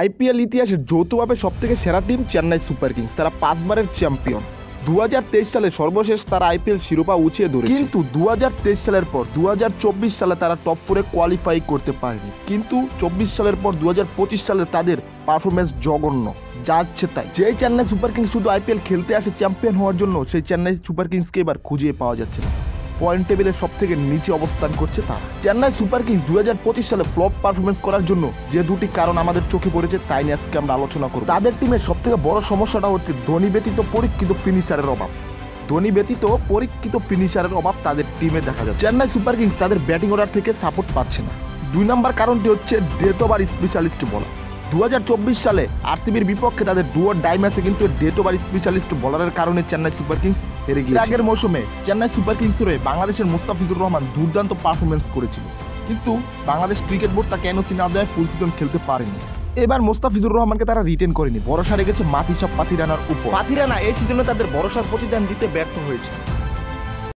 IPL ইতিহাসের যৌথভাবে সবথেকে সেরা টিম চেন্নাই সুপার কিংস। তারা 5 বারের চ্যাম্পিয়ন। 2023 সালে সর্বশেষ তারা আইপিএল শিরোপা উঁচিয়ে ধরেছে, কিন্তু 2023 সালের পর 2024 সালে তারা টপ 4-এ কোয়ালিফাই করতে পারেনি। কিন্তু 24 সালের পর 2025 সালে তাদের পারফরমেন্স জঘন্য, যাচ্ছে তাই। যে চেন্নাই সুপার কিংস শুধু আইপিএল খেলতে আসে চ্যাম্পিয়ন হওয়ার জন্য, সেই চেন্নাই সুপার কিংসকে এবার খুঁজে পাওয়া যাচ্ছে না। পয়েন্ট টেবিলের সব থেকে নিচে অবস্থান করছে তারা। চেন্নাই সুপার কিংস 2025 সালে ফ্লপ পারফরমেন্স করার জন্য যে দুটি কারণ আমাদের চোখে পড়েছে, তাই নিয়ে আজকে আমরা আলোচনা করব। তাদের টিমের সব থেকে বড় সমস্যাটা হচ্ছে ধোনি ব্যতীত পরীক্ষিত ফিনিশারের অভাব। তাদের টিমে দেখা যাচ্ছে। চেন্নাই সুপার কিংস তাদের ব্যাটিং অর্ডার থেকে সাপোর্ট পাচ্ছে না। 2 নম্বর কারণটি হচ্ছে ডেথ ওভার স্পেশালিস্ট বলার। 2024 সালে আরসিবির বিপক্ষে তাদের ডুও ডাই ম্যাচে কিন্তু ডেথ ওভার স্পেশালিস্ট বলারের কারণে চেন্নাই সুপার কিংস হেরে গিয়েছে। আগের মৌসুমে চেন্নাই সুপার কিংসের হয়ে বাংলাদেশের মুস্তাফিজুর রহমান দুর্দান্ত পারফরমেন্স করেছিল, কিন্তু বাংলাদেশ ক্রিকেট বোর্ড তাকে এনওসি না দেওয়ায় ফুল সিজন খেলতে পারেনি। এবার মুস্তাফিজুর রহমানকে তারা রিটেন করেনি, ভরসা রেখেছে মাতিসা পাতিরানার উপর। পাতিরানা এই সিজনে তাদের ভরসার প্রতিদান দিতে ব্যর্থ হয়েছে।